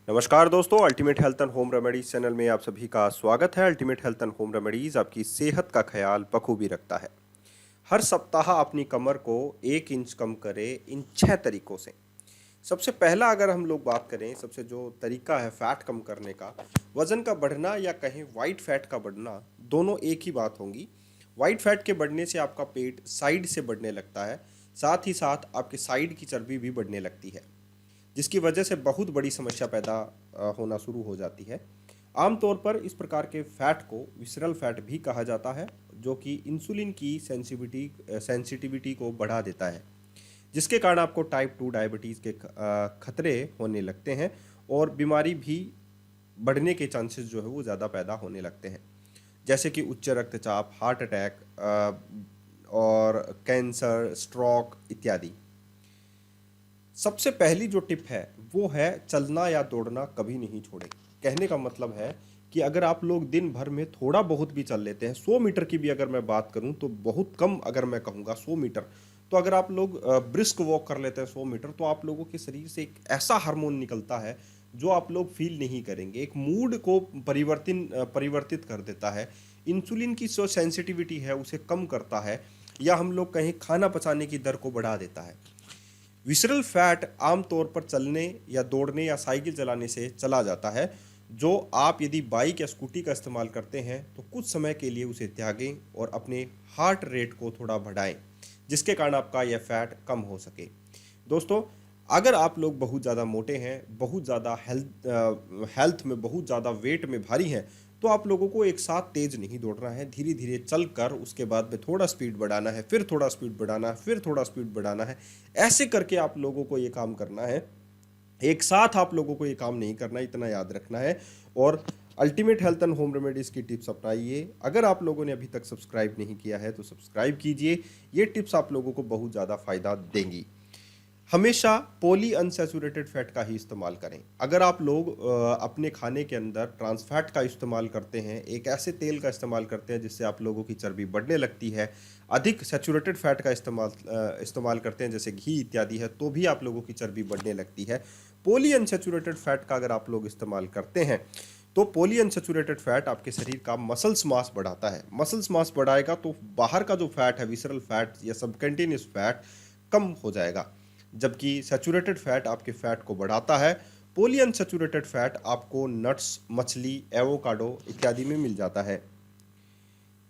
नमस्कार दोस्तों, ultimate health and home remedies channel में आप सभी का स्वागत है। Ultimate health and home remedies आपकी सेहत का ख्याल बखूबी रखता है। हर सप्ताह अपनी कमर को 1 इंच कम करें इन 6 तरीकों से। सबसे पहला अगर हम लोग बात करें, सबसे जो तरीका है फैट कम करने का, वजन का बढ़ना या कहें वाइट फैट का बढ़ना, दोनों एक ही बात होंगी। वाइट फैट के बढ़ने से आपका पेट साइड से बढ़ने लगता है, साथ ही साथ आपके साइड की चर्बी भी बढ़ने लगती है, जिसकी वजह से बहुत बड़ी समस्या पैदा होना शुरू हो जाती है। आमतौर पर इस प्रकार के फैट को विसरल फैट भी कहा जाता है, जो कि इंसुलिन की सेंसिटिविटी को बढ़ा देता है, जिसके कारण आपको टाइप 2 डायबिटीज़ के खतरे होने लगते हैं और बीमारी भी बढ़ने के चांसेस जो है वो ज़्यादा पैदा होने लगते हैं, जैसे कि उच्च रक्तचाप, हार्ट अटैक और कैंसर, स्ट्रोक इत्यादि। सबसे पहली जो टिप है वो है चलना या दौड़ना कभी नहीं छोड़ें। कहने का मतलब है कि अगर आप लोग दिन भर में थोड़ा बहुत भी चल लेते हैं, 100 मीटर की भी अगर मैं बात करूं तो बहुत कम, अगर मैं कहूँगा 100 मीटर, तो अगर आप लोग ब्रिस्क वॉक कर लेते हैं 100 मीटर, तो आप लोगों के शरीर से एक ऐसा हार्मोन निकलता है जो आप लोग फील नहीं करेंगे, एक मूड को परिवर्तित कर देता है, इंसुलिन की जो सेंसिटिविटी है उसे कम करता है, या हम लोग कहें खाना पचाने की दर को बढ़ा देता है। विसरल फैट आमतौर पर चलने या दौड़ने या साइकिल चलाने से चला जाता है। जो आप यदि बाइक या स्कूटी का इस्तेमाल करते हैं तो कुछ समय के लिए उसे त्यागें और अपने हार्ट रेट को थोड़ा बढ़ाएं, जिसके कारण आपका यह फैट कम हो सके। दोस्तों, अगर आप लोग बहुत ज़्यादा मोटे हैं, बहुत ज़्यादा हेल्थ में बहुत ज़्यादा वेट में भारी हैं, तो आप लोगों को एक साथ तेज नहीं दौड़ना है, धीरे धीरे चल कर उसके बाद में थोड़ा स्पीड बढ़ाना है, फिर थोड़ा स्पीड बढ़ाना है, फिर थोड़ा स्पीड बढ़ाना है। ऐसे करके आप लोगों को ये काम करना है, एक साथ आप लोगों को ये काम नहीं करना, इतना याद रखना है। और ultimate health and home remedies की टिप्स अपनाइए। अगर आप लोगों ने अभी तक सब्सक्राइब नहीं किया है तो सब्सक्राइब कीजिए, ये टिप्स आप लोगों को बहुत ज़्यादा फायदा देंगी। हमेशा पॉली अनसैचुरेटेड फैट का ही इस्तेमाल करें। अगर आप लोग अपने खाने के अंदर ट्रांस फैट का इस्तेमाल करते हैं, एक ऐसे तेल का इस्तेमाल करते हैं जिससे आप लोगों की चर्बी बढ़ने लगती है, अधिक सैचुरेटेड फैट का इस्तेमाल करते हैं जैसे घी इत्यादि है, तो भी आप लोगों की चर्बी बढ़ने लगती है। पॉली अनसैचुरेटेड फैट का अगर आप लोग इस्तेमाल करते हैं तो पॉली अनसैचुरेटेड फैट आपके शरीर का मसल्स मास बढ़ाता है। मसल्स मास बढ़ाएगा तो बाहर का जो फैट है, विसरल फैट या सबकंटिन्यूस फैट, कम हो जाएगा, जबकि सैचुरेटेड फैट आपके फैट को बढ़ाता है। पॉली अनसैचुरेटेड फैट आपको नट्स, मछली, एवोकाडो इत्यादि में मिल जाता है।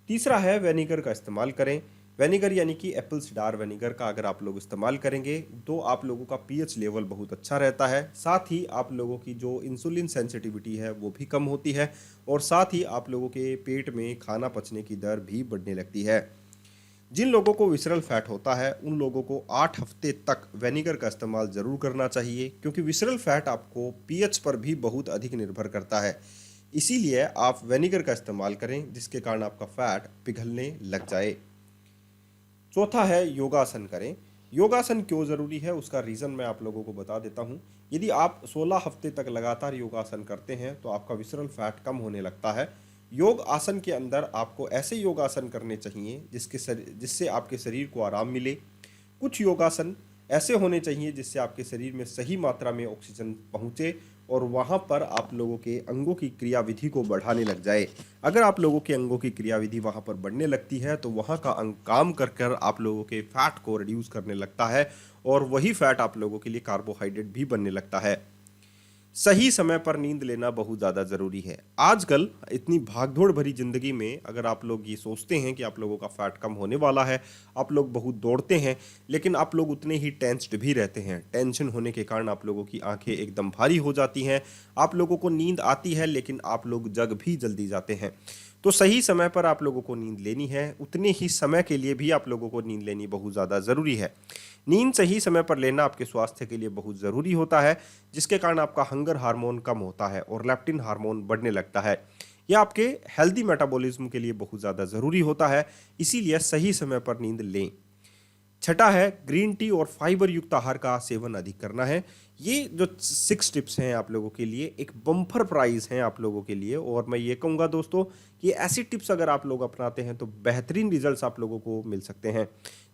तीसरा है विनेगर का इस्तेमाल करें। विनेगर यानी कि एप्पल सिडार विनेगर का अगर आप लोग इस्तेमाल करेंगे तो आप लोगों का पीएच लेवल बहुत अच्छा रहता है, साथ ही आप लोगों की जो इंसुलिन सेंसिटिविटी है वो भी कम होती है, और साथ ही आप लोगों के पेट में खाना पचने की दर भी बढ़ने लगती है। जिन लोगों को विसरल फैट होता है उन लोगों को 8 हफ्ते तक विनेगर का इस्तेमाल ज़रूर करना चाहिए, क्योंकि विसरल फैट आपको पीएच पर भी बहुत अधिक निर्भर करता है। इसीलिए आप विनेगर का इस्तेमाल करें जिसके कारण आपका फैट पिघलने लग जाए। चौथा है योगासन करें। योगासन क्यों ज़रूरी है उसका रीज़न मैं आप लोगों को बता देता हूँ। यदि आप 16 हफ्ते तक लगातार योगासन करते हैं तो आपका विसरल फैट कम होने लगता है। योग आसन के अंदर आपको ऐसे योगासन करने चाहिए जिससे आपके शरीर को आराम मिले। कुछ योगासन ऐसे होने चाहिए जिससे आपके शरीर में सही मात्रा में ऑक्सीजन पहुंचे और वहां पर आप लोगों के अंगों की क्रियाविधि को बढ़ाने लग जाए। अगर आप लोगों के अंगों की क्रियाविधि वहां पर बढ़ने लगती है तो वहां का अंग काम कर कर आप लोगों के फैट को रिड्यूस करने लगता है, और वही फैट आप लोगों के लिए कार्बोहाइड्रेट भी बनने लगता है। सही समय पर नींद लेना बहुत ज़्यादा ज़रूरी है। आजकल इतनी भागदौड़ भरी ज़िंदगी में अगर आप लोग ये सोचते हैं कि आप लोगों का फैट कम होने वाला है, आप लोग बहुत दौड़ते हैं, लेकिन आप लोग उतने ही टेंस्ड भी रहते हैं। टेंशन होने के कारण आप लोगों की आंखें एकदम भारी हो जाती हैं, आप लोगों को नींद आती है लेकिन आप लोग जग भी जल्दी जाते हैं। तो सही समय पर आप लोगों को नींद लेनी है, उतने ही समय के लिए भी आप लोगों को नींद लेनी बहुत ज़्यादा ज़रूरी है। नींद सही समय पर लेना आपके स्वास्थ्य के लिए बहुत ज़रूरी होता है, जिसके कारण आपका हंगर हार्मोन कम होता है और लेप्टिन हार्मोन बढ़ने लगता है। यह आपके हेल्दी मेटाबॉलिज्म के लिए बहुत ज़्यादा ज़रूरी होता है, इसीलिए सही समय पर नींद लें। छठा है ग्रीन टी और फाइबर युक्त आहार का सेवन अधिक करना है। ये जो 6 टिप्स हैं आप लोगों के लिए एक बम्पर प्राइज़ हैं आप लोगों के लिए, और मैं ये कहूँगा दोस्तों कि ऐसी टिप्स अगर आप लोग अपनाते हैं तो बेहतरीन रिजल्ट्स आप लोगों को मिल सकते हैं।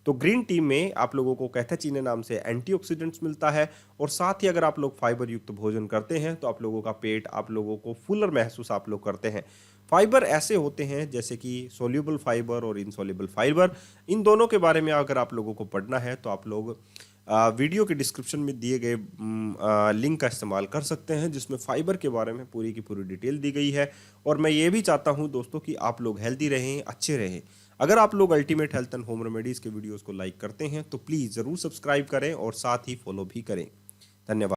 तो ग्रीन टी में आप लोगों को कैथेचिने नाम से एंटीऑक्सीडेंट्स मिलता है, और साथ ही अगर आप लोग फाइबर युक्त भोजन करते हैं तो आप लोगों का पेट आप लोगों को फुलर महसूस आप लोग करते हैं। फाइबर ऐसे होते हैं जैसे कि सोल्यूबल फाइबर और इनसोल्यूबल फाइबर, इन दोनों के बारे में अगर आप लोगों को पढ़ना है तो आप लोग वीडियो के डिस्क्रिप्शन में दिए गए लिंक का इस्तेमाल कर सकते हैं, जिसमें फाइबर के बारे में पूरी की पूरी डिटेल दी गई है। और मैं ये भी चाहता हूं दोस्तों कि आप लोग हेल्दी रहें, अच्छे रहें। अगर आप लोग ultimate health and home remedies के वीडियोस को लाइक करते हैं तो प्लीज़ ज़रूर सब्सक्राइब करें और साथ ही फॉलो भी करें। धन्यवाद।